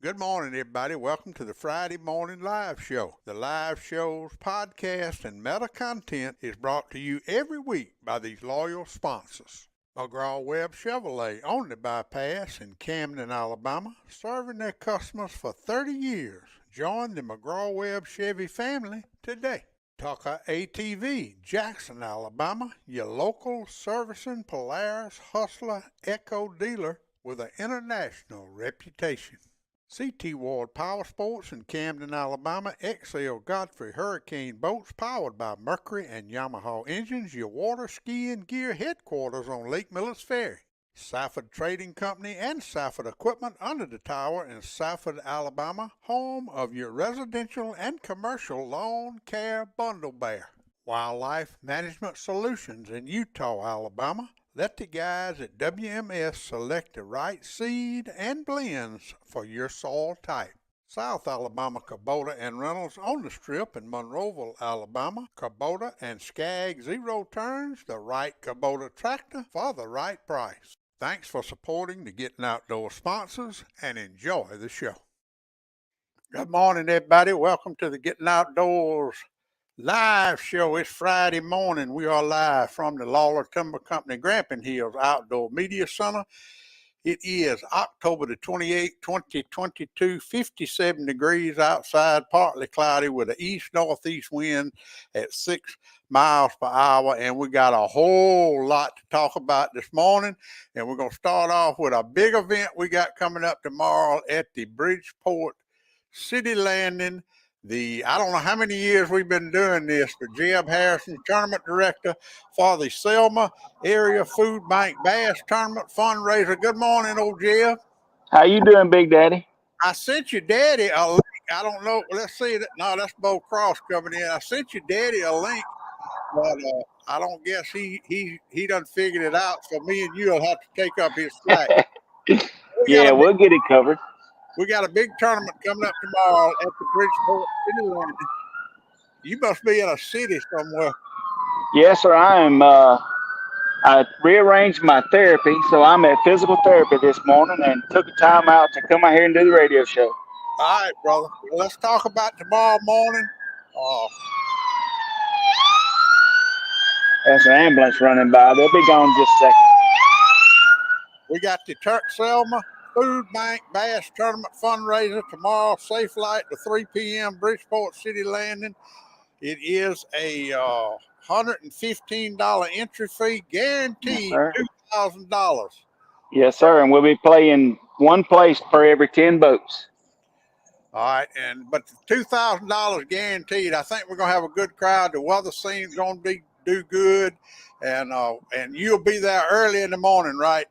Good morning, everybody. Welcome to the Friday Morning Live Show. The live show's podcast and meta content is brought to you every week by these loyal sponsors. McGraw-Webb Chevrolet on the bypass in Camden, Alabama, serving their customers for 30 years. Join the McGraw-Webb Chevy family today. Tucker ATV, Jackson, Alabama, your local servicing Polaris Hustler Echo dealer with an international reputation. CT Ward Power Sports in Camden, Alabama, XL Godfrey Hurricane Boats powered by Mercury and Yamaha engines, your water skiing gear headquarters on Lake Millers Ferry. Safford Trading Company and Safford Equipment under the tower in Safford, Alabama, home of your residential and commercial lawn care bundle bear. Wildlife Management Solutions in Eutaw, Alabama. Let the guys at WMS select the right seed and blends for your soil type. South Alabama Kubota and Reynolds on the Strip in Monroeville, Alabama. Kubota and Skag Zero Turns, the right Kubota tractor for the right price. Thanks for supporting the Gettin' Outdoors sponsors and enjoy the show. Good morning, everybody. Welcome to the Gettin' Outdoors live show. It's Friday morning. We are live from the Lawler Timber Company Grampin Hills Outdoor Media Center. It is October the 28th, 2022, 57 degrees outside, partly cloudy with an east-northeast wind at 6 miles per hour. And we got a whole lot to talk about this morning. And we're going to start off with a big event we got coming up tomorrow at the Bridgeport City Landing. I don't know how many years we've been doing this, but Jebb Harrison, tournament director for the Selma Area Food Bank Bass Tournament fundraiser. Good morning, old Jebb. How you doing, Big Daddy? I sent your daddy a link. I don't know. Let's see. No, that's Bo Cross coming in. I sent your daddy a link, but I don't guess he done figured it out. So me and you will have to take up his slack. We'll get it covered. We got a big tournament coming up tomorrow at the Bridgeport City Landing. You must be in a city somewhere. Yes, sir. I am. I rearranged my therapy, so I'm at physical therapy this morning and took a time out to come out here and do the radio show. All right, brother. Well, let's talk about tomorrow morning. There's an ambulance running by. They'll be gone in just a second. We got the Selma Food Bank Bass Tournament fundraiser tomorrow, safe light to 3 p.m. Bridgeport City Landing. It is a $115 entry fee, guaranteed $2,000. Yes, sir. And we'll be playing one place per every 10 boats. All right, but $2,000 guaranteed. I think we're gonna have a good crowd. The weather seems gonna do good, and you'll be there early in the morning, right?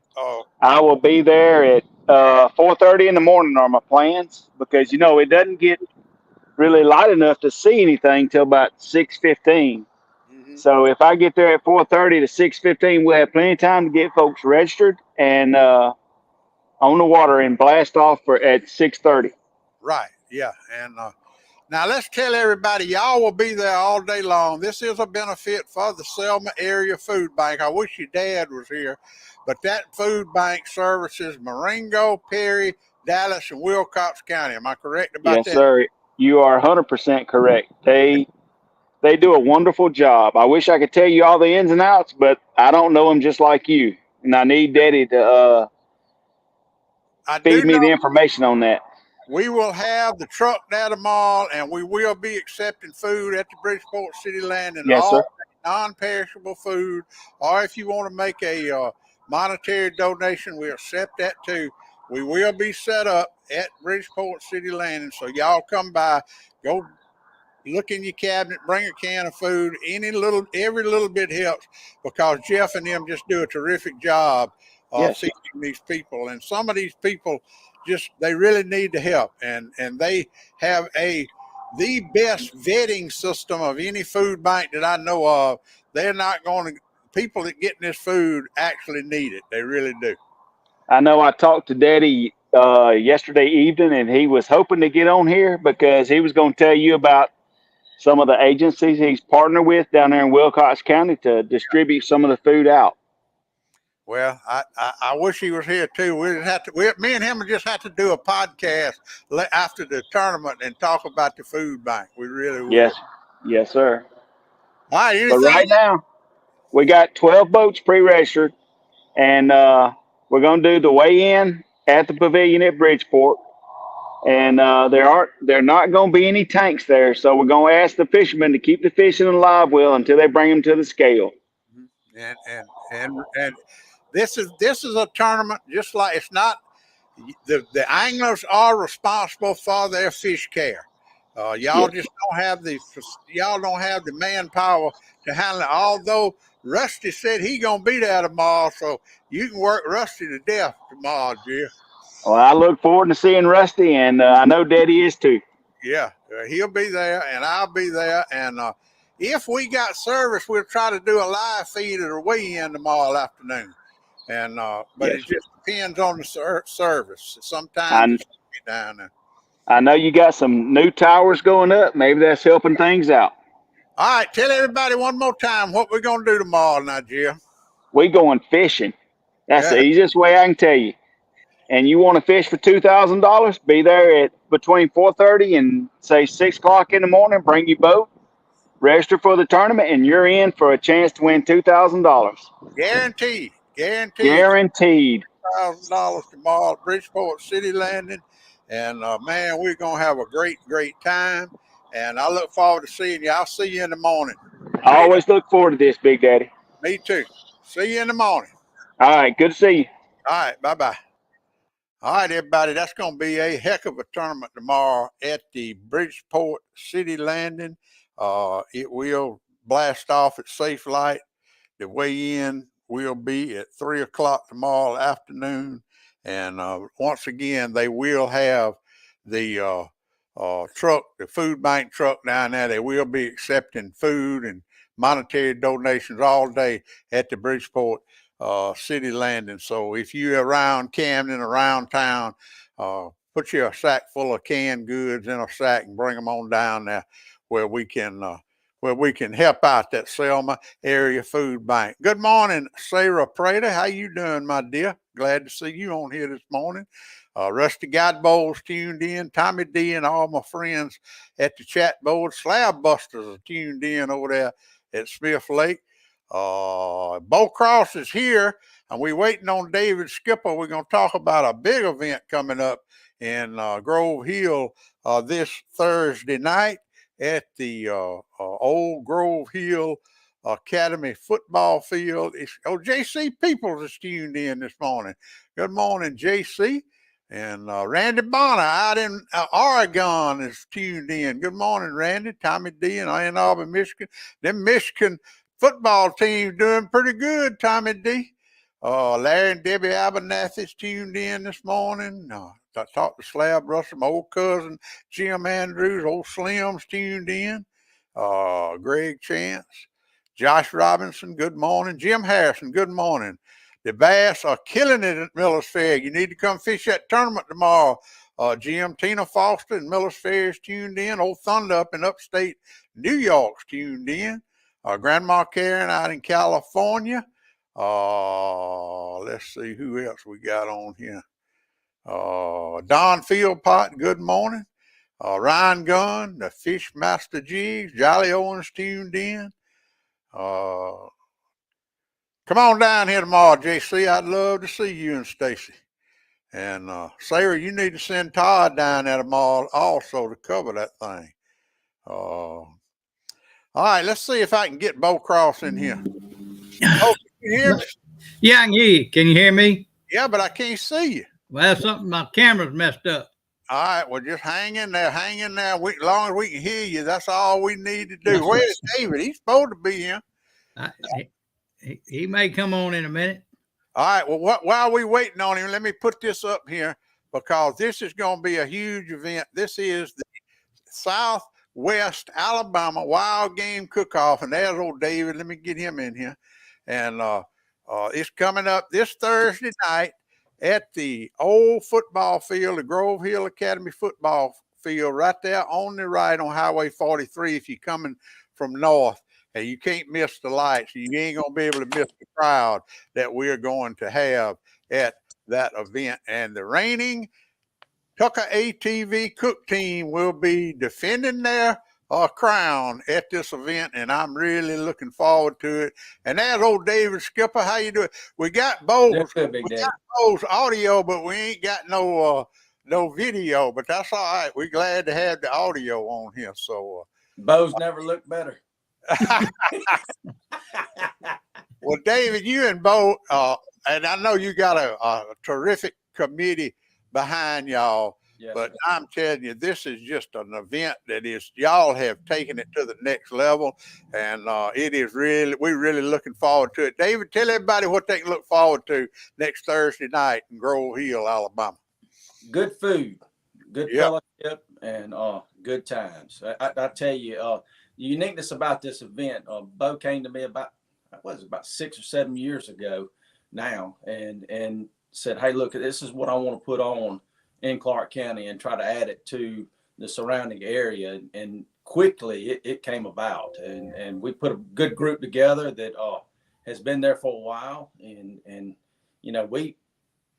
I will be there at 4:30 in the morning are my plans, because it doesn't get really light enough to see anything till about 6:15. Mm-hmm. So if I get there at 4:30 to 6:15, we'll have plenty of time to get folks registered and on the water and blast off at 6:30. Right. Yeah. And now let's tell everybody, y'all will be there all day long. This is a benefit for the Selma Area Food Bank. I wish your dad was here, but that food bank services Marengo, Perry, Dallas, and Wilcox County. Am I correct about that? Yes, sir. You are 100% correct. They do a wonderful job. I wish I could tell you all the ins and outs, but I don't know them just like you. And I need Daddy to I feed do me know the information on that. we will have the truck down tomorrow, and we will be accepting food at the Bridgeport City Landing, Yes, sir. all non-perishable food. Or if you want to make a monetary donation, we accept that too. We will be set up at Bridgeport City Landing, so y'all come by, go look in your cabinet, bring a can of food. Every little bit helps, because Jeff and them just do a terrific job Yes, sir. feeding these people. And some of these people they really need the help, and they have the best vetting system of any food bank that I know of. They're not going to people that get this food actually need it. They really do. I know I talked to Daddy yesterday evening, and he was hoping to get on here because he was going to tell you about some of the agencies he's partnered with down there in Wilcox County to distribute some of the food out. Well, I wish he was here too. Me and him would just have to do a podcast after the tournament and talk about the food bank. We really would. Yes, yes, sir. All right, But anything? right now, we got 12 boats pre-registered, and we're going to do the weigh-in at the pavilion at Bridgeport. And they're not going to be any tanks there, so we're going to ask the fishermen to keep the fish in the live well until they bring them to the scale. And this is a tournament, just like it's not. The anglers are responsible for their fish care. Y'all Yes. just don't have the manpower to handle it. Although Rusty said he gonna be there tomorrow, so you can work Rusty to death tomorrow, Jim. Well, I look forward to seeing Rusty, and I know Daddy is too. Yeah, he'll be there, and I'll be there. And if we got service, we'll try to do a live feed at a weigh-in tomorrow afternoon. And but Yes. it just depends on the service. Sometimes I, it's down there. I know you got some new towers going up. Maybe that's helping things out. All right, tell everybody one more time what we're gonna do tomorrow, now, Jim. We going fishing. That's Yeah, the easiest way I can tell you. And you want to fish for $2,000? Be there at between 4:30 and say 6 o'clock in the morning. Bring your boat, register for the tournament, and you're in for a chance to win $2,000. guaranteed, Guaranteed. $1,000 tomorrow at Bridgeport City Landing. And man, we're gonna have a great time. And I look forward to seeing you. I'll see you in the morning. I always look forward to this, Big Daddy. Me too. See you in the morning. All right, good to see you. All right, bye-bye. All right, everybody, that's going to be a heck of a tournament tomorrow at the Bridgeport City Landing. It will blast off at Safe Light. The weigh-in will be at 3 o'clock tomorrow afternoon. And once again, they will have the truck, the food bank truck down there. They will be accepting food and monetary donations all day at the Bridgeport City Landing. So if you're around Camden, around town, put your sack full of canned goods in a sack and bring them on down there where we can help out that Selma area food bank. Good morning, Sarah Prater. How you doing, my dear? Glad to see you on here this morning. Rusty Godbold's tuned in. Tommy D and all my friends at the chat board. Slab Busters are tuned in over there at Smith Lake. Bo Cross is here, and we're waiting on David Skipper. We're going to talk about a big event coming up in Grove Hill this Thursday night at the old Grove Hill Academy football field. JC Peoples is tuned in this morning. Good morning, JC. And Randy Bonner out in Oregon is tuned in. Good morning, Randy. Tommy D in Ann Arbor, Michigan. Them Michigan football team doing pretty good, Tommy D. Larry and Debbie Abernathy's tuned in this morning. I talked to Slab Russell, my old cousin Jim Andrews, old Slim's tuned in. Greg Chance, Josh Robinson, good morning. Jim Harrison, good morning. The bass are killing it at Millers Ferry. You need to come fish that tournament tomorrow. Jim, Tina Foster and Millers Ferry is tuned in. Old Thunder up in upstate New York's tuned in. Grandma Karen out in California. Let's see who else we got on here. Don Philpott, good morning. Ryan Gunn, the Fishmaster Jigs, Jolly Owens tuned in. Come on down here tomorrow, JC. I'd love to see you and Stacy. And Sarah, you need to send Todd down there tomorrow also to cover that thing. All right, let's see if I can get Bo Cross in here. Oh, can you hear me? Yeah, I can hear you. Can you hear me? Yeah, but I can't see you. Well, something, my camera's messed up. All right, well, just hang in there. As long as we can hear you, that's all we need to do. Where's David? He's supposed to be here. He may come on in a minute. All right, well, while we're waiting on him, let me put this up here because this is going to be a huge event. This is the Southwest Alabama Wild Game Cook-Off, and there's old David. Let me get him in here. And it's coming up this Thursday night at the old football field, the Grove Hill Academy football field, right there on the right on Highway 43 if you're coming from north. And you can't miss the lights. You ain't going to be able to miss the crowd that we're going to have at that event. And the reigning Tucker ATV Cook team will be defending their crown at this event, and I'm really looking forward to it. And there's old David Skipper. How you doing? We got Bo's audio, but we ain't got no video. But that's all right. We're glad to have the audio on here. So Bo's never looked better. Well, David, you and Bo, and I know you got a terrific committee behind y'all. Yes, but I'm telling you, this is just an event that is, y'all have taken it to the next level, and it is really, we're really looking forward to it. David, tell everybody what they can look forward to next Thursday night in Grove Hill, Alabama. Good food, good fellowship, and good times. I tell you, the uniqueness about this event, Bo came to me about 6 or 7 years ago now, and said, hey, look, this is what I want to put on in Clark County and try to add it to the surrounding area. And quickly it came about, and we put a good group together that has been there for a while. And you know,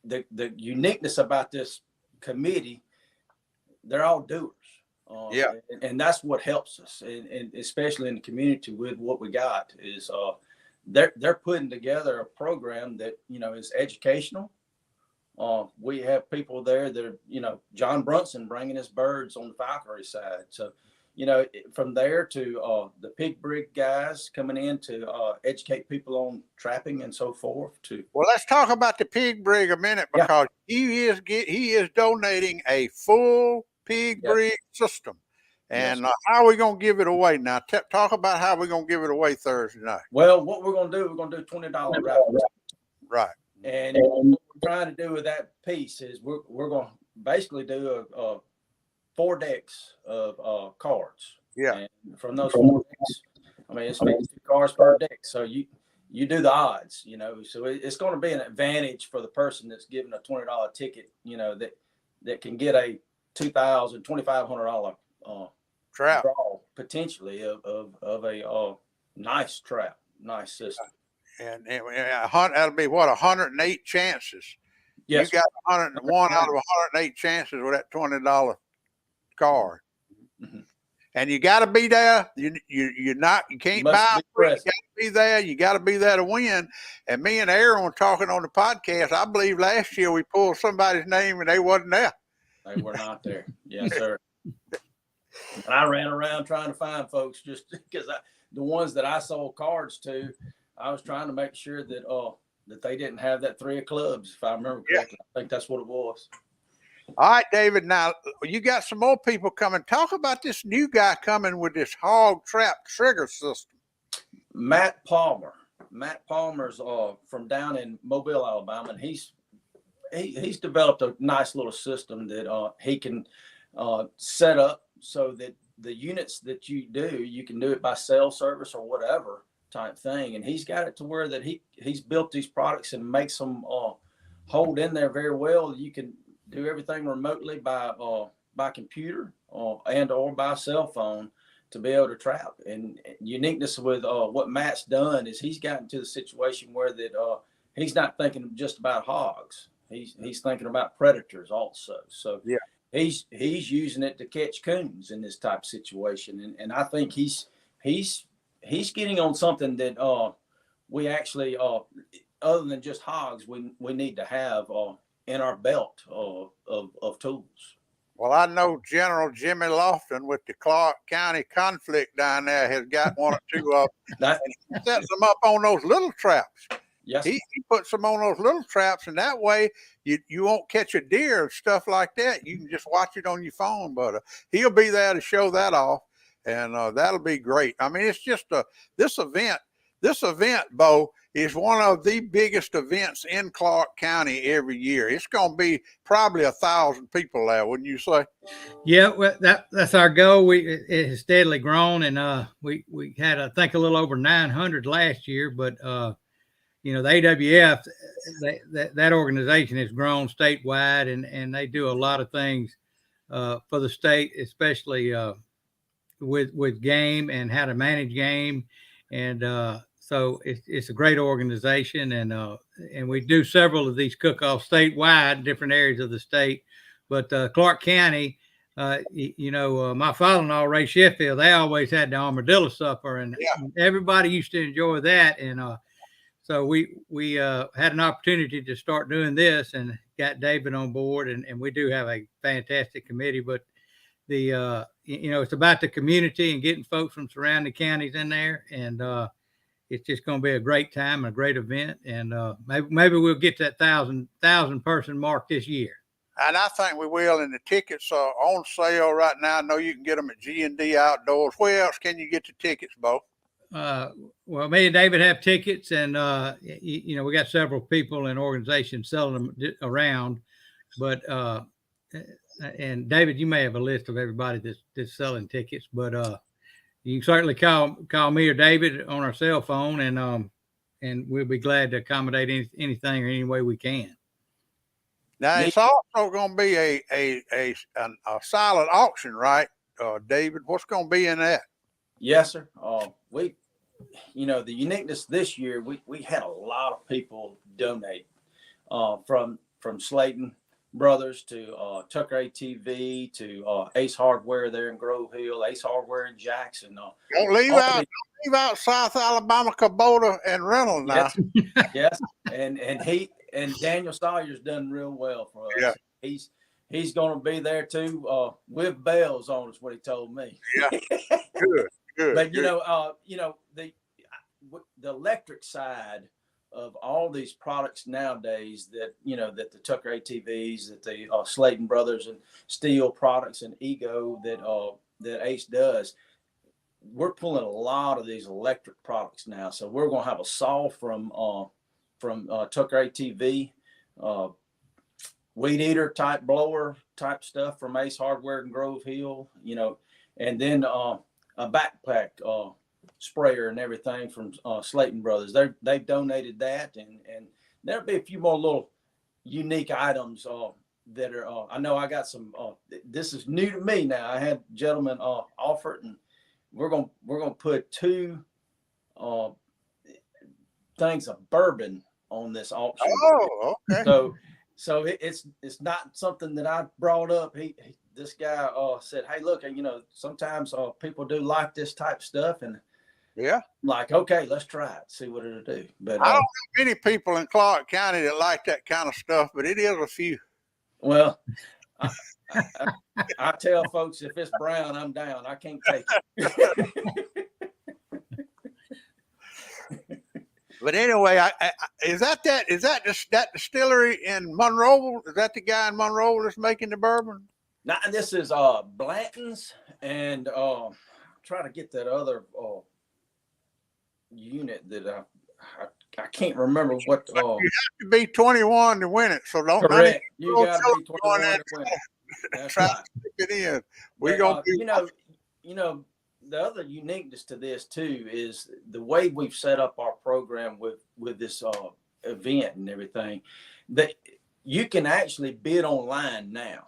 the uniqueness about this committee, they're all doers. And that's what helps us, and especially in the community with what we got is they're putting together a program that, you know, is educational. We have people there that are, you know, John Brunson bringing his birds on the falconry side. So, you know, from there to the pig brig guys coming in to educate people on trapping and so forth. Well, let's talk about the pig brig a minute, because he is donating a full pig brig system. And how are we going to give it away now? Talk about how we're going to give it away Thursday night. Well, what we're going to do, we're going to do $20 raffle. Right. And what we're trying to do with that piece is we're going to basically do 4 decks of cards. Yeah. And from those 4 decks, I mean, it's 52 cards per deck. So you do the odds, you know. So it's going to be an advantage for the person that's giving a $20 ticket, you know, that can get a $2,000, $2,500 trap draw potentially of a nice trap, nice system. And that'll be what, 108 chances. Yes, you got 101 out of 108 chances with that $20 card. Mm-hmm. And you got to be there. You can't buy. You got to be there. You got to be there to win. And me and Aaron were talking on the podcast. I believe last year we pulled somebody's name and they wasn't there. They were not there. Yes, sir. And I ran around trying to find folks just because the ones that I sold cards to, I was trying to make sure that that they didn't have that 3 of clubs, if I remember correctly. I think that's what it was. All right, David. Now you got some more people coming. Talk about this new guy coming with this hog trap trigger system. Matt Palmer. Matt Palmer's from down in Mobile, Alabama, and he's developed a nice little system that he can set up so that the units that you can do it by cell service or whatever type thing. And he's got it to where that he's built these products and makes them hold in there very well. You can do everything remotely by computer and or by cell phone to be able to trap. And uniqueness with what Matt's done is he's gotten to the situation where that he's not thinking just about hogs. He's thinking about predators also. So he's using it to catch coons in this type of situation, and I think he's getting on something that we actually other than just hogs we need to have in our belt of tools. Well, I know General Jimmy Lofton with the Clark County conflict down there has got one or two of them. And he sets them up on those little traps. Yes, he puts them on those little traps, and that way you won't catch a deer and stuff like that. You can just watch it on your phone. But he'll be there to show that off, and that'll be great. I mean, it's just this event. This event, Bo, is one of the biggest events in Clark County every year. It's going to be probably 1,000 people there, wouldn't you say? Yeah, well, that's our goal. It has steadily grown, and we had, I think, a little over 900 last year. But you know, the AWF, that organization has grown statewide, and they do a lot of things for the state, especially with game and how to manage game, and so it's a great organization, and we do several of these cook-offs statewide in different areas of the state. But Clark County, you know, my father-in-law, Ray Sheffield, they always had the armadillo supper, and everybody used to enjoy that. And so we had an opportunity to start doing this and got David on board, and we do have a fantastic committee. But the you know, it's about the community and getting folks from surrounding counties in there, and it's just going to be a great time and a great event, and maybe we'll get to that thousand person mark this year. And I think we will. And the tickets are on sale right now. I know you can get them at G&D Outdoors. Where else can you get the tickets, Bo? Well, me and David have tickets, and you know, we got several people and organizations selling them around. But and David, you may have a list of everybody that's selling tickets, but you can certainly call me or David on our cell phone, and we'll be glad to accommodate anything or any way we can. Now, it's also going to be a silent auction, right, David? What's going to be in that? Yes, sir. You know, the uniqueness this year, we had a lot of people donate from Slayton Brothers to Tucker ATV to Ace Hardware there in Grove Hill, Ace Hardware in Jackson. Don't leave out South Alabama Kubota and Reynolds now. Yes, and Daniel Sawyer's done real well for us. Yeah. He's going to be there too with bells on, is what he told me. Yeah, good. But you know the electric side of all these products nowadays, that that the Tucker ATVs, that the Slayton Brothers and Steel products and Ego that Ace does, we're pulling a lot of these electric products now. So we're going to have a saw from Tucker ATV, weed eater type blower type stuff from Ace Hardware and Grove Hill, and then a backpack sprayer and everything from Slayton Brothers. They've donated that, and there'll be a few more little unique items that are. I know I got some. This is new to me now. I had gentlemen offer it, and we're gonna put 2 things of bourbon on this auction. Oh, okay. So it's not something that I brought up. This guy said, "Hey, look, sometimes people do like this type of stuff," and like, okay, let's try it, see what it'll do. But I don't know many people in Clark County that like that kind of stuff, but it is a few. Well, I tell folks, if it's brown, I'm down. I can't take it. But anyway, is that distillery in Monroe? Is that the guy in Monroe that's making the bourbon? Now, this is Blanton's, and try to get that other unit that I can't remember what. You have to be 21 to win it, so don't. Correct. You got to be 21 to win it. That's try right. to stick it in. We're gonna. The other uniqueness to this too is the way we've set up our program with this event and everything, that you can actually bid online now.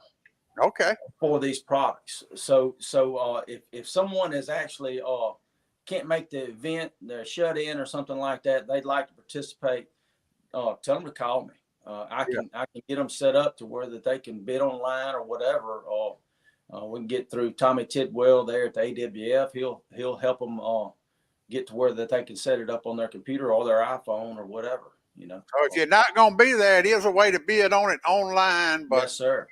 Okay. For these products. So if someone is actually can't make the event, they're shut in or something like that, they'd like to participate, tell them to call me. I can get them set up to where that they can bid online or whatever, or we can get through Tommy Tidwell there at the AWF. He'll help them get to where that they can set it up on their computer or their iPhone or whatever. So if you're not going to be there, it is a way to bid on it online. But yes, sir.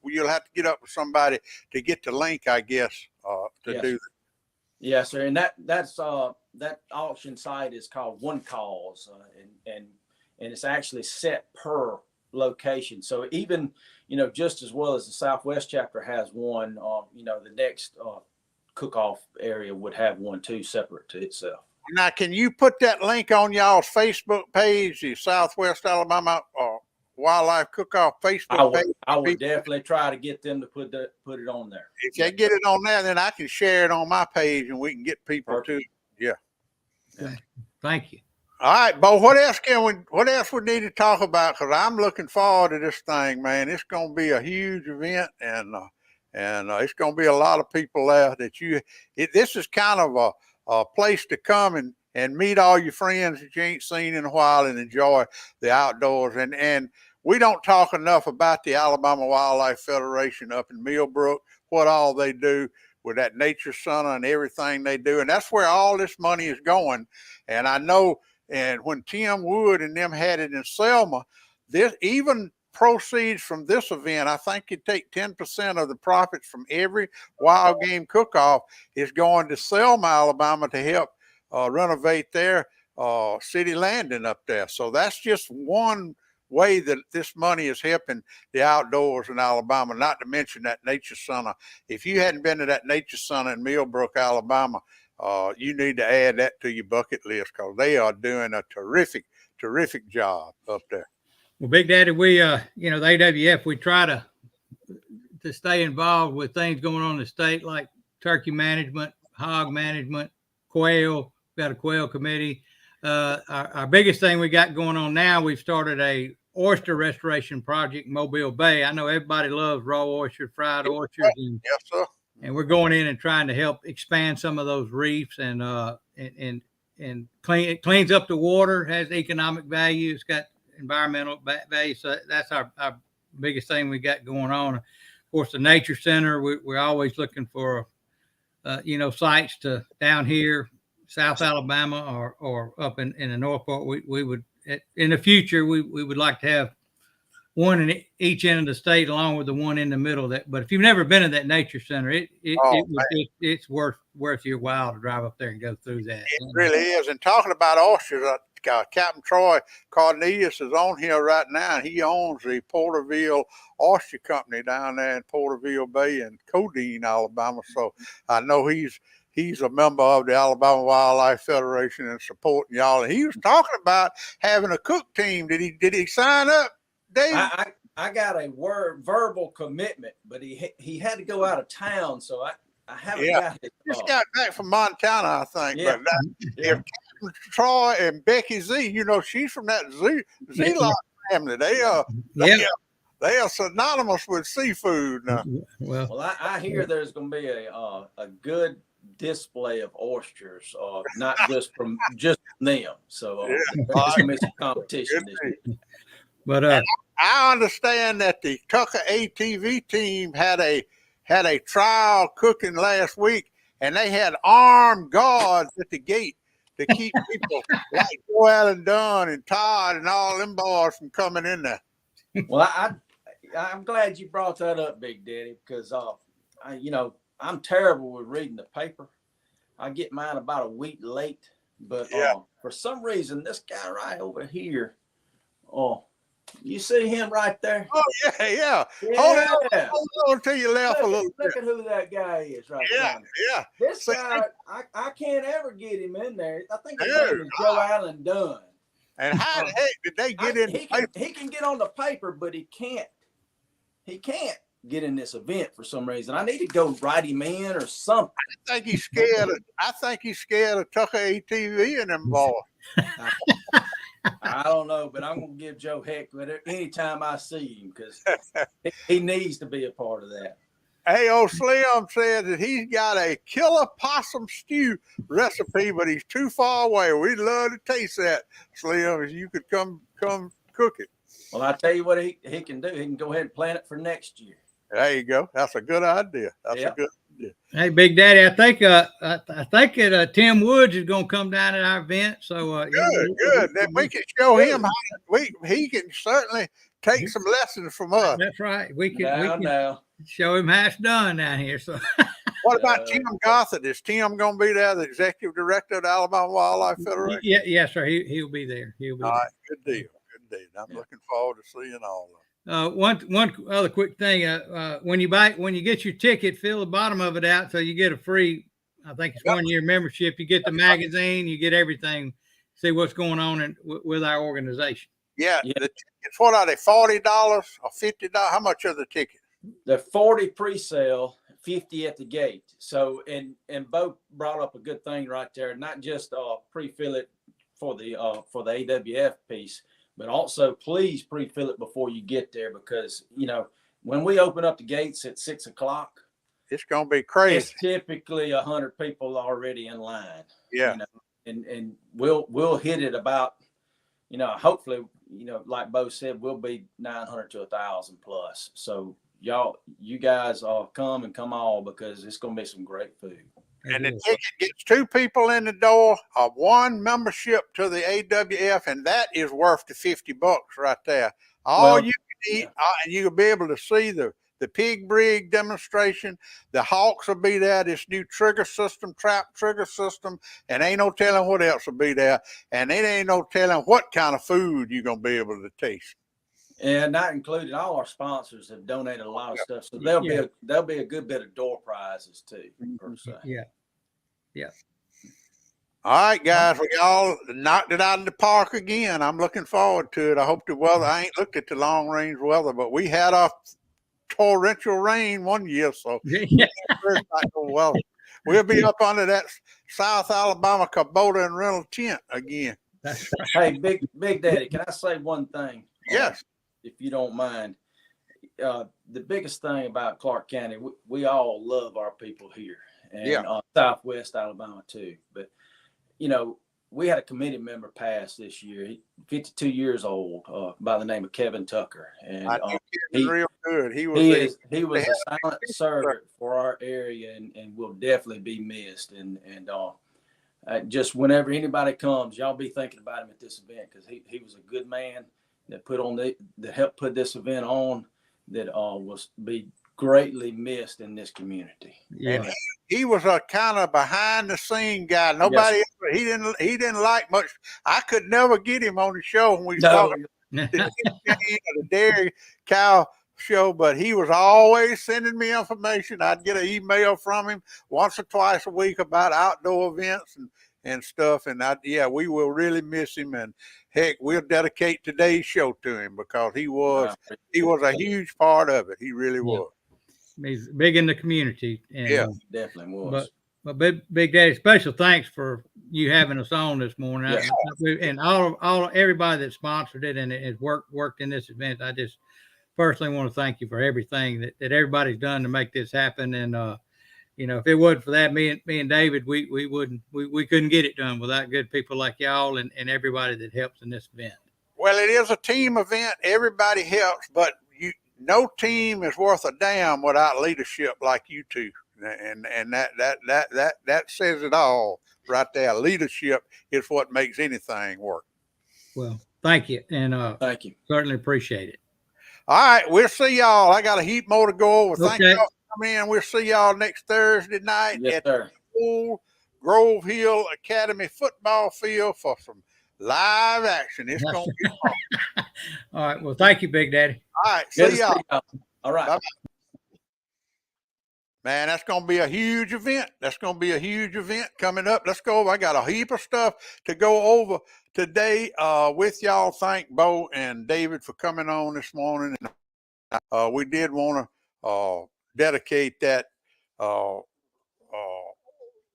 You'll have to get up with somebody to get the link, I guess, to yes. do that. Yes, sir. And that's that auction site is called One Cause, and it's actually set per location. So even, just as well as the Southwest chapter has one, the next cook-off area would have one too, separate to itself. Now, can you put that link on y'all's Facebook page, the Southwest Alabama Wildlife Cook-Off Facebook page? I would definitely try to get them to put it on there. If they get it on there, then I can share it on my page, and we can get people to. Yeah. Thank you. All right, Bo. What else we need to talk about? Because I'm looking forward to this thing, man. It's going to be a huge event, and it's going to be a lot of people there. This is kind of a place to come and meet all your friends that you ain't seen in a while and enjoy the outdoors. And we don't talk enough about the Alabama Wildlife Federation up in Millbrook, what all they do with that Nature Center and everything they do. And that's where all this money is going. And I know, and when Tim Wood and them had it in Selma, this even proceeds from this event, I think you take 10% of the profits from every wild game cook-off is going to Selma, Alabama, to help renovate their city landing up there. So that's just one way that this money is helping the outdoors in Alabama, not to mention that Nature Center. If you hadn't been to that Nature Center in Millbrook, Alabama, you need to add that to your bucket list, because they are doing a terrific job up there. Well, Big Daddy, we, the AWF, we try to stay involved with things going on in the state, like turkey management, hog management, quail. We've got a quail committee. Our biggest thing we got going on now, we've started a oyster restoration project in Mobile Bay. I know everybody loves raw oysters, fried oysters. And, yes, sir. And we're going in and trying to help expand some of those reefs and it cleans up the water, has economic value. It's got environmental value. So that's our biggest thing we got going on. Of course, the Nature Center, we're always looking for, sites to down here, South Alabama or up in the North Part. We would, in the future, we would like to have one in each end of the state, along with the one in the middle. But if you've never been in that Nature Center, it's worth your while to drive up there and go through that. It really is. And talking about oysters, Captain Troy Cornelius is on here right now. He owns the Porterville Oyster Company down there in Porterville Bay in Codine, Alabama. So I know he's a member of the Alabama Wildlife Federation and supporting y'all. And he was talking about having a cook team. Did he sign up, Dave? I got a verbal commitment, but he had to go out of town, so I haven't got it. Just got back from Montana, I think. Yeah. But if Troy and Becky Z, she's from that Z-Lock family. They are synonymous with seafood now. Well, I hear there's going to be a good display of oysters, not just from just them. So there's going to be some competition this year. But I understand that the Tucker ATV team had a trial cooking last week, and they had armed guards at the gate to keep people like Joel and Dunn and Todd and all them boys from coming in there. Well, I'm glad you brought that up, Big Daddy, because I'm terrible with reading the paper. I get mine about a week late, but for some reason, this guy right over here, you see him right there? Oh, yeah. Hold on until you left a little bit. Look at who that guy is right now. Yeah. This guy, I can't ever get him in there. I think his name is Joe Allen Dunn. And how the heck did they get in the paper? He can get on the paper, but he can't get in this event for some reason. I need to go write him in or something. I think he's scared of Tucker ATV and them boys. I don't know, but I'm going to give Joe heck with it anytime I see him, because he needs to be a part of that. Hey, old Slim said that he's got a killer possum stew recipe, but he's too far away. We'd love to taste that, Slim, if you could come cook it. Well, I tell you what he can do. He can go ahead and plan it for next year. There you go. That's a good idea. That's Yep. a good idea. Hey, Big Daddy, I think that Tim Woods is going to come down at our event. So good. Then we can show him how he can certainly take some lessons from us. That's right. We can show him how it's done down here. So. What about Tim Gothard? Is Tim going to be there, the executive director of the Alabama Wildlife Federation? Yes, sir. He'll be there. All right, good deal. Good deal. I'm looking forward to seeing all of them. One other quick thing. When you get your ticket, fill the bottom of it out so you get a free. I think it's 1 year membership. You get the magazine. You get everything. See what's going on with our organization. Yeah. The tickets. What are they? $40 or $50? How much are the tickets? They're 40 pre-sale. 50 at the gate. So, and Bo brought up a good thing right there. Not just pre-fill it for the AWF piece, but also please pre-fill it before you get there, because when we open up the gates at 6 o'clock, it's gonna be crazy. It's typically 100 people already in line. Yeah, and we'll hit it about hopefully like Bo said, we'll be 900 to 1,000 plus. So. You guys come all, because it's going to be some great food. And the ticket gets 2 people in the door, 1 membership to the AWF, and that is worth the $50 right there. All you can eat, and you'll be able to see the pig brig demonstration. The hawks will be there, this new trap trigger system, and ain't no telling what else will be there. And it ain't no telling what kind of food you're going to be able to taste. And not including all our sponsors have donated a lot of stuff, so there'll be a good bit of door prizes too. Per se. Yeah. All right, guys, we all knocked it out of the park again. I'm looking forward to it. I hope the weather. I ain't looked at the long range weather, but we had a torrential rain one year, so we'll be up under that South Alabama Kubota and rental tent again. Hey, Big Daddy, can I say one thing? Yes. If you don't mind. The biggest thing about Clark County, we all love our people here, and Southwest Alabama too. But we had a committee member pass this year, 52 years old, by the name of Kevin Tucker, and he's real good. He was a silent servant for our area, and will definitely be missed. And just whenever anybody comes, y'all be thinking about him at this event, because he was a good man that helped put this event on, that will be greatly missed in this community. Yeah. And he was a kind of behind the scene guy. Nobody he didn't like much. I could never get him on the show when we was talking the dairy cow show, but he was always sending me information. I'd get an email from him once or twice a week about outdoor events and stuff. And we will really miss him. And heck, we'll dedicate today's show to him, because he was a huge part of it. He really was. He's big in the community. And, definitely was. But Big Daddy, special thanks for you having us on this morning. And everybody that sponsored it and has worked in this event. I just personally want to thank you for everything that everybody's done to make this happen. And if it wasn't for that, me and David, we couldn't get it done without good people like y'all and everybody that helps in this event. Well, it is a team event. Everybody helps, but no team is worth a damn without leadership like you two. And that says it all right there. Leadership is what makes anything work. Well, thank you. And thank you. Certainly appreciate it. All right, we'll see y'all. I got a heap more to go over. Thank y'all for coming in. We'll see y'all next Thursday night at the full Grove Hill Academy football field for some live action. It's going to be fun. All right. Well, thank you, Big Daddy. All right. See y'all. All right. Bye-bye. Man, that's going to be a huge event. That's going to be a huge event coming up. Let's go over. I got a heap of stuff to go over today with y'all. Thank Bo and David for coming on this morning. And we did want to dedicate that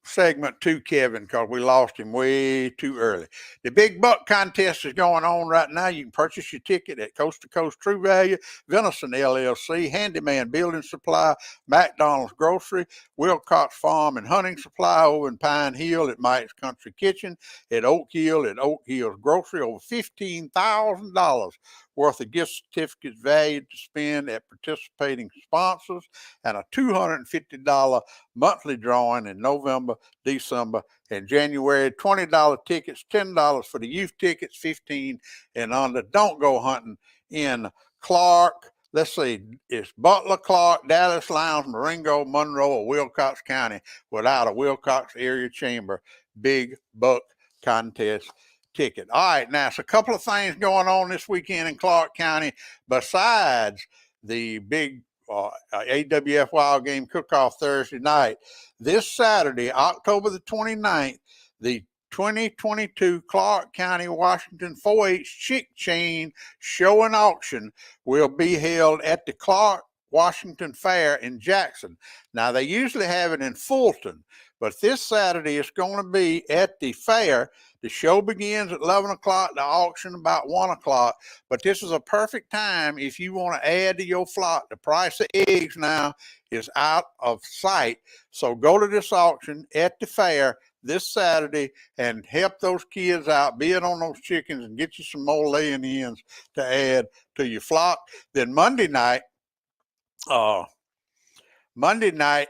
segment to Kevin, because we lost him way too early. The Big Buck contest is going on right now. You can purchase your ticket at Coast to Coast True Value, Venison LLC, Handyman Building Supply, McDonald's Grocery, Wilcox Farm and Hunting Supply over in Pine Hill, at Mike's Country Kitchen, at Oak Hill, at Oak Hill's Grocery. Over $15,000 worth of gift certificates valued to spend at participating sponsors, and a $250 monthly drawing in November, December, and January. $20 tickets, $10 for the youth tickets, 15 and under. Don't go hunting in Clark. Let's see, it's Butler, Clark, Dallas, Lowndes, Marengo, Monroe, or Wilcox County without a Wilcox Area Chamber Big Buck Contest ticket. All right, now, it's a couple of things going on this weekend in Clark County besides the big AWF Wild Game Cook-Off Thursday night. This Saturday, October the 29th, the 2022 Clark County, Washington 4-H Chick Chain Show and Auction will be held at the Clark Washington Fair in Jackson. Now, they usually have it in Fulton, but this Saturday it's going to be at the fair. The show begins at 11 o'clock, the auction about 1 o'clock, but this is a perfect time if you want to add to your flock. The price of eggs now is out of sight, so go to this auction at the fair this Saturday and help those kids out, bid on those chickens, and get you some more laying hens to add to your flock. Then Monday night,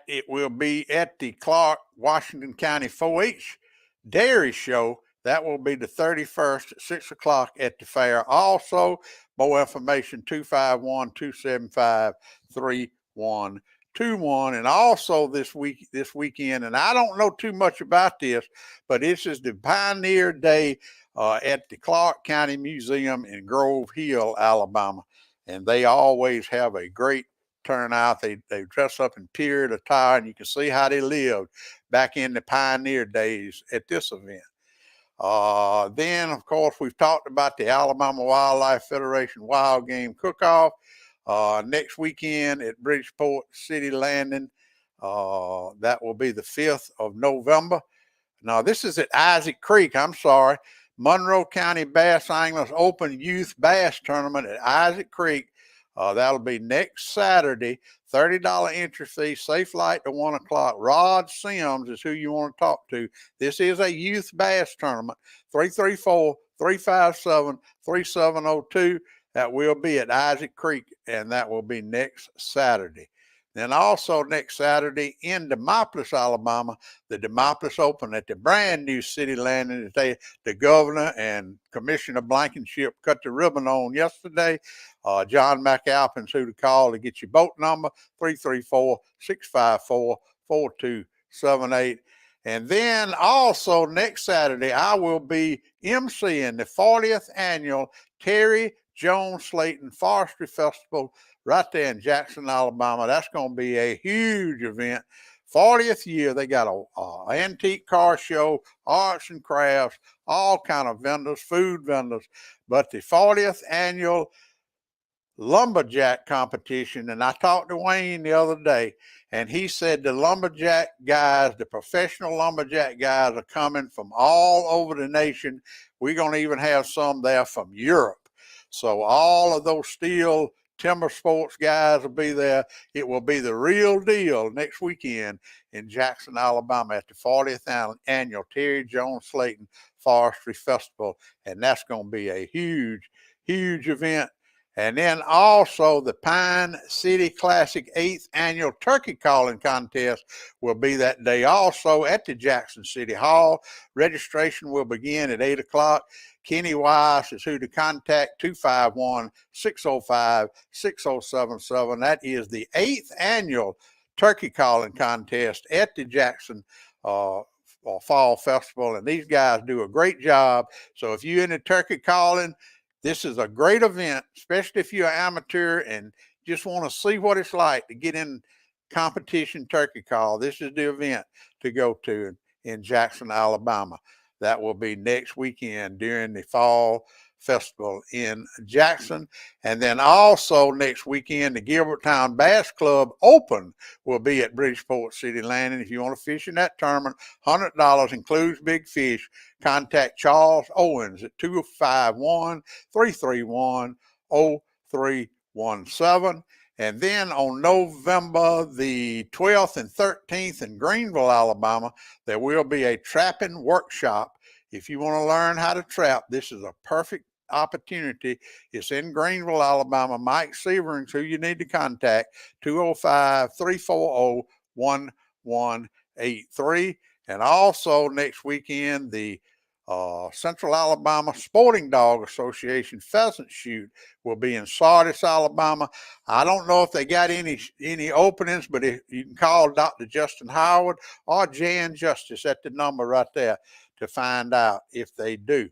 it will be at the Clark Washington County 4-H Dairy Show. That will be the 31st at 6 o'clock at the fair. Also, more information, 251-275-3121. And also this weekend, and I don't know too much about this, but this is the Pioneer Day at the Clark County Museum in Grove Hill, Alabama. And they always have a great turnout. They dress up in period attire, and you can see how they lived back in the Pioneer days at this event. Then, of course, we've talked about the Alabama Wildlife Federation Wild Game Cook-Off next weekend at Bridgeport City Landing. That will be the 5th of November. Now, this is at Isaac Creek. Monroe County Bass Anglers Open Youth Bass Tournament at Isaac Creek. That'll be next Saturday. $30 entry fee, safe light to 1 o'clock. Rod Sims is who you want to talk to. This is a youth bass tournament. 334-357-3702. That will be at Isaac Creek, and that will be next Saturday. Then also next Saturday in Demopolis, Alabama, the Demopolis Open at the brand new city landing that the governor and Commissioner Blankenship cut the ribbon on yesterday. John McAlpin's who to call to get your boat number, 334-654-4278. And then also next Saturday, I will be emceeing the 40th annual Terry Jones Slayton Forestry Festival right there in Jackson, Alabama. That's going to be a huge event. 40th year, they got a antique car show, arts and crafts, all kind of vendors, food vendors. But the 40th annual lumberjack competition, and I talked to Wayne the other day, and he said the lumberjack guys, the professional lumberjack guys are coming from all over the nation. We're going to even have some there from Europe. So all of those steel timber sports guys will be there. It will be the real deal next weekend in Jackson, Alabama at the 40th annual Terry Jones Slayton Forestry Festival. And that's going to be a huge, huge event. And then also the Pine City Classic 8th Annual Turkey Calling Contest will be that day also at the Jackson City Hall. Registration will begin at 8 o'clock. Kenny Weiss is who to contact, 251-605-6077. That is the 8th Annual Turkey Calling Contest at the Jackson Fall Festival. And these guys do a great job. So if you're into turkey calling, this is a great event, especially if you're an amateur and just want to see what it's like to get in competition turkey call. This is the event to go to in Jackson, Alabama. That will be next weekend during the fall festival in Jackson. And then also next weekend, the Gilbertown Bass Club Open will be at Bridgeport City Landing. If you want to fish in that tournament, $100 includes big fish. Contact Charles Owens at 251-331-0317. And then on November the 12th and 13th in Greenville, Alabama, there will be a trapping workshop. If you want to learn how to trap, this is a perfect opportunity. It's in Greenville, Alabama. Mike Severings, who you need to contact, 205-340-1183. And also next weekend, the Central Alabama Sporting Dog Association Pheasant Shoot will be in Sardis, Alabama. I don't know if they got any openings, but if you can call Dr. Justin Howard or Jan Justice at the number right there to find out if they do.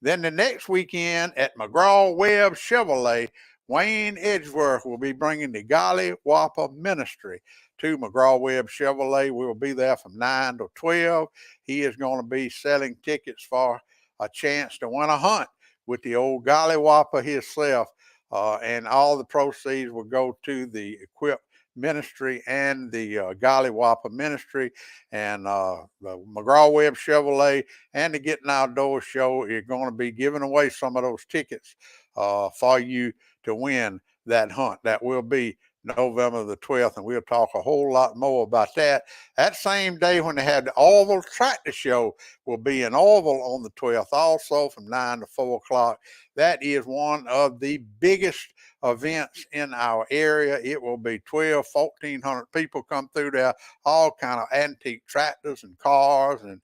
Then the next weekend at McGraw-Webb Chevrolet, Wayne Edgeworth will be bringing the Golly Whopper Ministry to McGraw-Webb Chevrolet. We will be there from 9 to 12. He is going to be selling tickets for a chance to win a hunt with the old Golly Whopper himself. And all the proceeds will go to the Equip Ministry and the Golly Whopper Ministry. And the McGraw-Webb Chevrolet and the Gettin Outdoors Show are going to be giving away some of those tickets for you to win that hunt. That will be November the 12th, and we'll talk a whole lot more about that. That same day when they had the Orville Tractor Show will be in Orville on the 12th also from 9 to 4 o'clock. That is one of the biggest events in our area. It will be 1,400 people come through there, all kind of antique tractors and cars and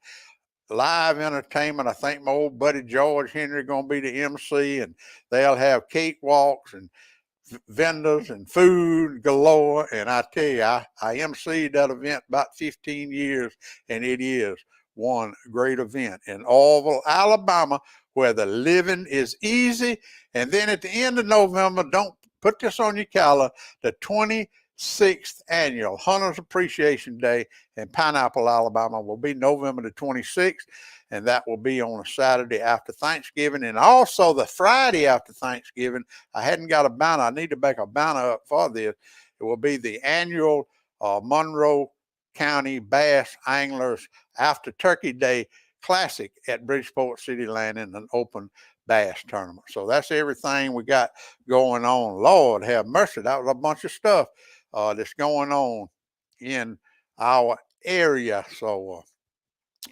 live entertainment. I think my old buddy George Henry going to be the MC, and they'll have cakewalks and vendors and food galore. And I tell you, I emceed that event about 15 years, and it is one great event in Orville, Alabama, where the living is easy. And then at the end of November, don't put this on your calendar, the 26th annual Hunters Appreciation Day in Pineapple, Alabama will be November the 26th. And that will be on a Saturday after Thanksgiving. And also the Friday after Thanksgiving, I hadn't got a banner. I need to make a banner up for this. It will be the annual Monroe County Bass Anglers After Turkey Day Classic at Bridgeport City Landing, an open bass tournament. So that's everything we got going on. Lord have mercy. That was a bunch of stuff that's going on in our area. So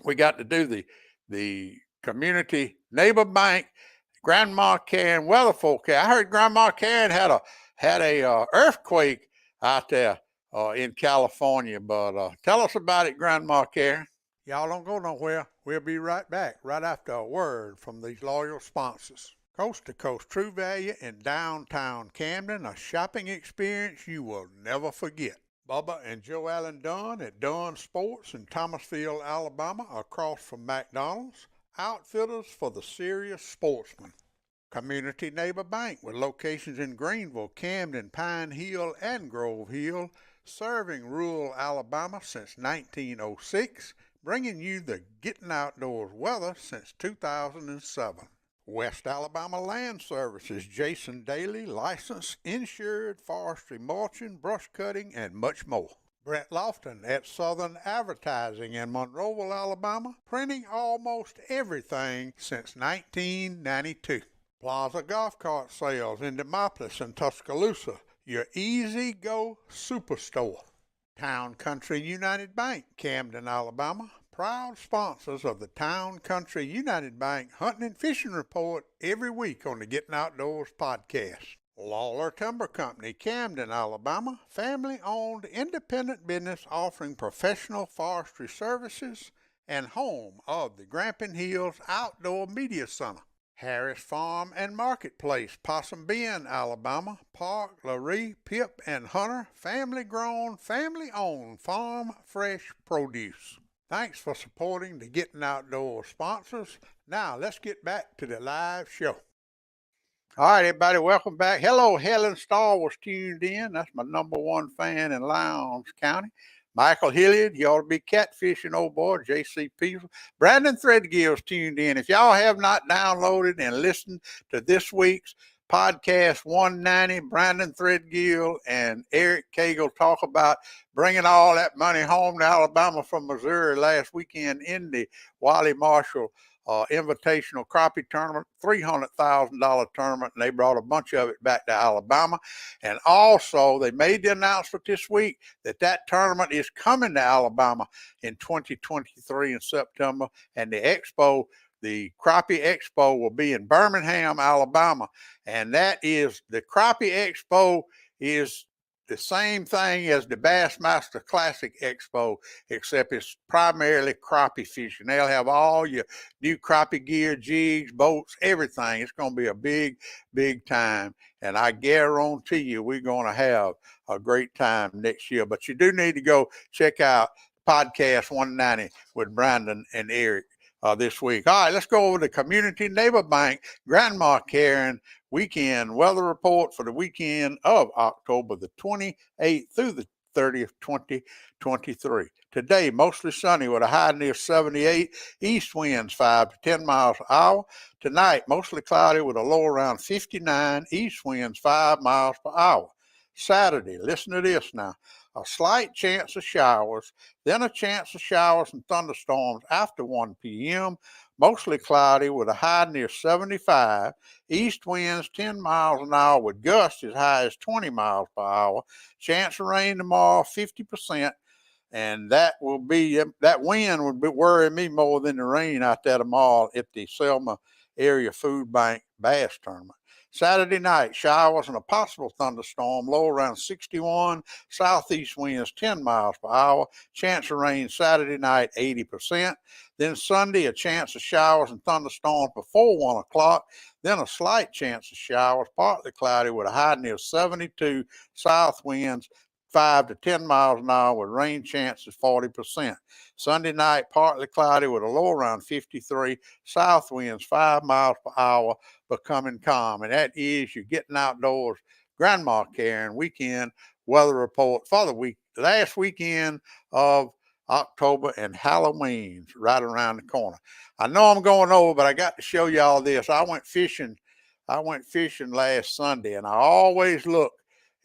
we got to do the community neighbor bank, Grandma Karen weather forecast. I heard Grandma Karen had a earthquake out there in California, but tell us about it, Grandma Karen. Y'all don't go nowhere. We'll be right back right after a word from these loyal sponsors. Coast to Coast True Value in downtown Camden, a shopping experience you will never forget. Bubba and Joe Allen Dunn at Dunn Sports in Thomasville, Alabama, across from McDonald's. Outfitters for the serious sportsman. Community Neighbor Bank with locations in Greenville, Camden, Pine Hill, and Grove Hill, serving rural Alabama since 1906, bringing you the Gettin Outdoors weather since 2007. West Alabama Land Services, Jason Daly, licensed, insured, forestry mulching, brush cutting, and much more. Brett Lofton at Southern Advertising in Monroeville, Alabama, printing almost everything since 1992. Plaza Golf Cart Sales in Demopolis and Tuscaloosa, your easy-go superstore. Town Country United Bank, Camden, Alabama, proud sponsors of the Town Country United Bank Hunting and Fishing Report every week on the Gettin Outdoors podcast. Lawler Timber Company, Camden, Alabama, family-owned independent business offering professional forestry services and home of the Grampian Hills Outdoor Media Center. Harris Farm and Marketplace, Possum Bend, Alabama, Park, Laree, Pip, and Hunter, family-grown, family-owned farm fresh produce. Thanks for supporting the Gettin Outdoors sponsors. Now, let's get back to the live show. All right, everybody, welcome back. Hello, Helen Starr was tuned in. That's my #1 fan in Lowndes County. Michael Hilliard, you ought to be catfishing, old boy. J.C. Peasel. Brandon Threadgill's tuned in. If y'all have not downloaded and listened to this week's podcast 190, Brandon Threadgill and Eric Cagle talk about bringing all that money home to Alabama from Missouri last weekend in the Wally Marshall Invitational Crappie Tournament, $300,000 tournament, and they brought a bunch of it back to Alabama. And also, they made the announcement this week that tournament is coming to Alabama in 2023 in September, and the expo The Crappie Expo will be in Birmingham, Alabama, and that is the Crappie Expo is the same thing as the Bassmaster Classic Expo, except it's primarily crappie fishing. They'll have all your new crappie gear, jigs, boats, everything. It's going to be a big, big time, and I guarantee you we're going to have a great time next year. But you do need to go check out Podcast 190 with Brandon and Eric this week. All right, let's go over to Community Neighbor Bank Grandma Karen weekend weather report for the weekend of October the 28th through the 30th, 2023. Today, mostly sunny with a high near 78, east winds 5 to 10 miles per hour. Tonight, mostly cloudy with a low around 59, east winds 5 miles per hour. Saturday, listen to this now, a slight chance of showers, then a chance of showers and thunderstorms after 1 p.m., mostly cloudy with a high near 75, east winds 10 miles an hour with gusts as high as 20 miles per hour, chance of rain tomorrow 50%, and that wind would be worrying me more than the rain out there tomorrow at the Selma Area Food Bank Bass Tournament. Saturday night, showers and a possible thunderstorm, low around 61, southeast winds 10 miles per hour, chance of rain Saturday night 80%. Then Sunday, a chance of showers and thunderstorms before 1 o'clock, then a slight chance of showers, partly cloudy with a high near 72, south winds 5 to 10 miles an hour with rain chances 40%. Sunday night, partly cloudy with a low around 53, south winds 5 miles per hour, becoming calm. And that is your Getting Outdoors Grandma Karen weekend weather report for the last weekend of October, and Halloween's right around the corner. I know I'm going over, but I got to show y'all this. I went fishing last Sunday, and I always look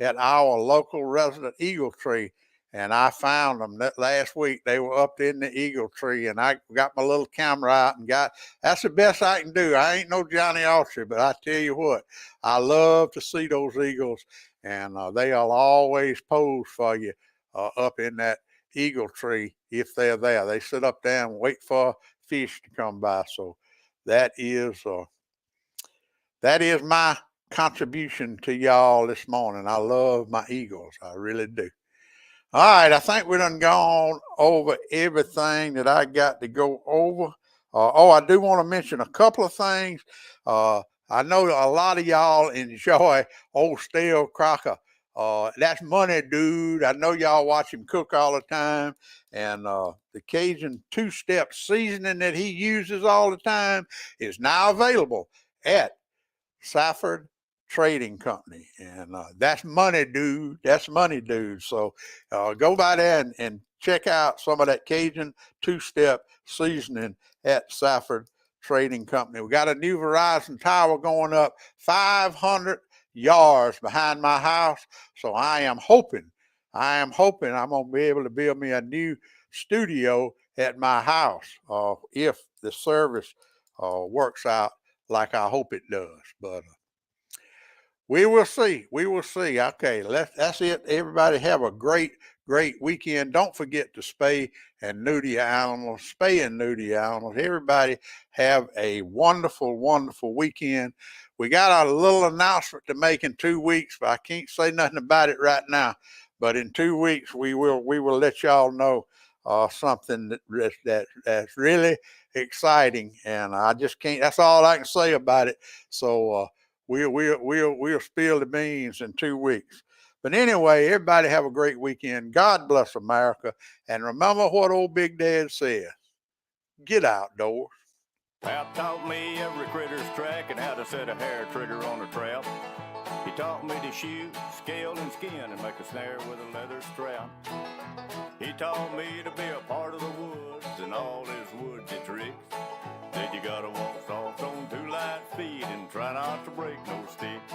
at our local resident eagle tree, and I found them that last week. They were up in the eagle tree, and I got my little camera out and that's the best I can do. I ain't no Johnny Archer, but I tell you what, I love to see those eagles, and they'll always pose for you up in that eagle tree if they're there. They sit up there and wait for fish to come by. So that is my contribution to y'all this morning. I love my eagles. I really do. All right, I think we done gone over everything that I got to go over. I do want to mention a couple of things. I know a lot of y'all enjoy old stale Crocker. That's Money Dude. I know y'all watch him cook all the time. And the Cajun two-step seasoning that he uses all the time is now available at Safford Trading Company, and that's Money Dude. That's Money Dude. So go by there and check out some of that Cajun two-step seasoning at Safford Trading Company. We got a new Verizon tower going up 500 yards behind my house, so I am hoping I'm going to be able to build me a new studio at my house if the service works out like I hope it does. But we will see. We will see. Okay, that's it. Everybody have a great weekend. Don't forget to spay and neuter your animals. Spay and neuter your animals. Everybody have a wonderful, wonderful weekend. We got a little announcement to make in 2 weeks, but I can't say nothing about it right now. But in 2 weeks, we will let y'all know something that's really exciting, and I just can't. That's all I can say about it. So we'll spill the beans in 2 weeks. But anyway, everybody have a great weekend. God bless America, and remember what old Big Dad said: get outdoors. Pap taught me every critter's track and how to set a hair trigger on a trap. He taught me to shoot, scale, and skin and make a snare with a leather strap. He taught me to be a part of the woods and all his woodsy tricks. Said you gotta walk soft on 2 light feet and try not to break no sticks.